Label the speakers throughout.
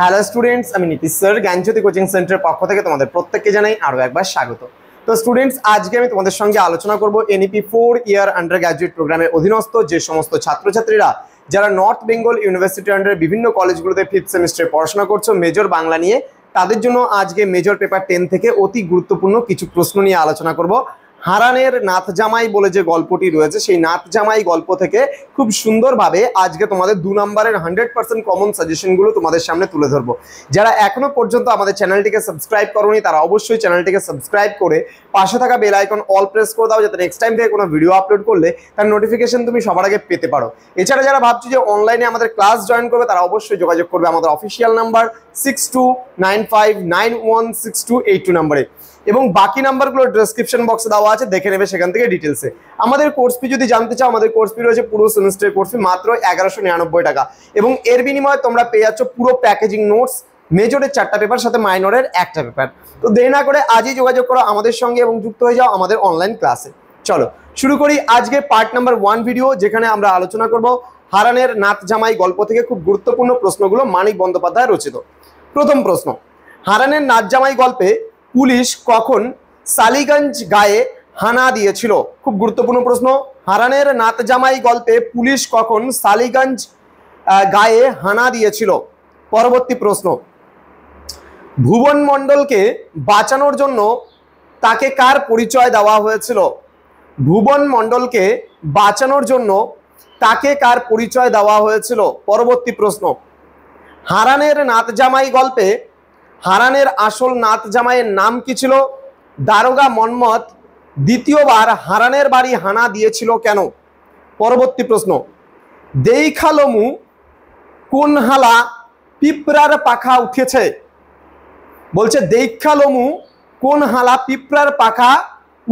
Speaker 1: Hello students, আমি Nitish sir জ্ঞানজ্যোতি coaching সেন্টারের পক্ষ থেকে তোমাদের প্রত্যেককে জানাই আরও একবার স্বাগত। তো স্টুডেন্টস, আজকে আমি তোমাদের সঙ্গে আলোচনা করব এনইপি 4 ইয়ার আন্ডার গ্র্যাজুয়েট প্রোগ্রামের অধীনস্থ যে সমস্ত ছাত্রছাত্রীরা যারা নর্থ বেঙ্গল ইউনিভার্সিটির আন্ডারে বিভিন্ন কলেজগুলোতে 5th সেমিস্টারে পড়াশোনা করছো মেজর বাংলা নিয়ে, তাদের জন্য আজকে মেজর পেপার 10 থেকে অতি গুরুত্বপূর্ণ কিছু প্রশ্ন নিয়ে আলোচনা করব। হারানের নাথ জামাই বলে যে গল্পটি রয়েছে, সেই নাথ জামাই গল্প থেকে খুব সুন্দরভাবে আজকে তোমাদের 2 নম্বরের 100% কমন সাজেশনগুলো তোমাদের সামনে তুলে ধরবো। যারা এখনো পর্যন্ত আমাদের চ্যানেলটিকে সাবস্ক্রাইব করোনি তারা অবশ্যই চ্যানেলটিকে সাবস্ক্রাইব করে পাশে থাকা বেল আইকন অল প্রেস করে দাও, যাতে নেক্সট টাইম থেকে কোনো ভিডিও আপলোড করলে তার নোটিফিকেশন তুমি সবার আগে পেতে পারো। এছাড়া যারা ভাবছো যে অনলাইনে আমাদের ক্লাস জয়েন করবে তারা অবশ্যই যোগাযোগ করবে আমাদের অফিসিয়াল নাম্বার 6295916282 নম্বরে, এবং বাকি নাম্বারগুলো ডেসক্রিপশন বক্সে দেওয়া আছে, দেখে নেবে সেখান থেকে ডিটেলসে। আমাদের কোর্স ফি যদি জানতে চাও, আমাদের কোর্স ফি রয়েছে পুরো সেমিস্টারের কোর্স ফি মাত্র 1199 টাকা, এবং এর বিনিময়ে তোমরা পেয়ে যাচ্ছ পুরো প্যাকেজিং নোটস, মেজরের 4টা পেপার সাথে মাইনরের 1টা পেপার। তো দেরি না করে আজই যোগাযোগ করো আমাদের সঙ্গে এবং যুক্ত হয়ে যাও আমাদের অনলাইন ক্লাসে। চলো শুরু করি আজকে পার্ট নাম্বার 1 ভিডিও, যেখানে আমরা আলোচনা করব হারানের নাথ জামাই গল্প থেকে খুব গুরুত্বপূর্ণ প্রশ্নগুলো, মানিক বন্দ্যোপাধ্যায় রচিত। প্রথম প্রশ্ন, হারানের নাথ জামাই গল্পে পুলিশ কখন সালিগঞ্জ গায়ে হানা দিয়েছিল? খুব গুরুত্বপূর্ণ প্রশ্ন। হারানের নাথ জামাই গল্পে পুলিশ কখন সালিগঞ্জ গায়ে হানা দিয়েছিল? পরবর্তী প্রশ্ন, ভুবন মণ্ডলকে বাঁচানোর জন্য তাকে কার পরিচয় দেওয়া হয়েছিল? ভুবন মণ্ডলকে বাঁচানোর জন্য তাকে কার পরিচয় দেওয়া হয়েছিল? পরবর্তী প্রশ্ন, হারানের নাথ জামাই গল্পে হারানের আসল নাথ জামাইয়ের নাম কি ছিল? দারোগা মন্মথ দ্বিতীয়বার হারানের বাড়ি হানা দিয়েছিল কেন? পরবর্তী প্রশ্ন, দেইখালমু কোন হালা পিঁপড়ার পাখা উঠেছে? বলছে দেইখালমু কোন হালা পিঁপড়ার পাখা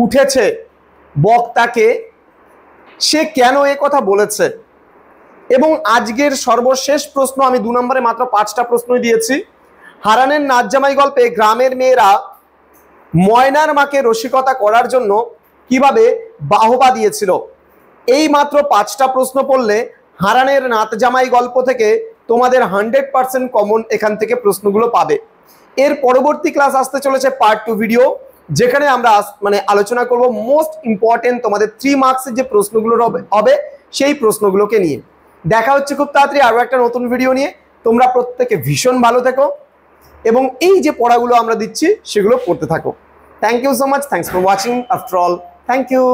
Speaker 1: উঠেছে, বক্তাকে সে কেন এ কথা বলেছে? এবং আজকের সর্বশেষ প্রশ্ন, আমি 2 নম্বরে মাত্র 5টা প্রশ্নই দিয়েছি। হারানের নাথ জামাই গল্পে গ্রামের মেয়েরা ময়নার মাকে রসিকতা করার জন্য কিভাবে বাহবা দিয়েছিল? এই মাত্র 5টা প্রশ্ন পড়লে হারানের নাথ জামাই গল্প থেকে তোমাদের 100% কমন এখান থেকে প্রশ্নগুলো পাবে। এর পরবর্তী ক্লাস আসতে চলেছে পার্ট 2 ভিডিও, যেখানে আমরা আলোচনা করব মোস্ট ইম্পর্টেন্ট তোমাদের 3 মার্কসের যে প্রশ্নগুলো হবে সেই প্রশ্নগুলোকে নিয়ে। দেখা হচ্ছে খুব তাড়াতাড়ি আরও একটা নতুন ভিডিও নিয়ে। তোমরা প্রত্যেকে ভীষণ ভালো থেকো এবং এই যে পড়াগুলো আমরা দিচ্ছি সেগুলো পড়তে থাকো। Thank you so much, thanks for watching after all, thank you.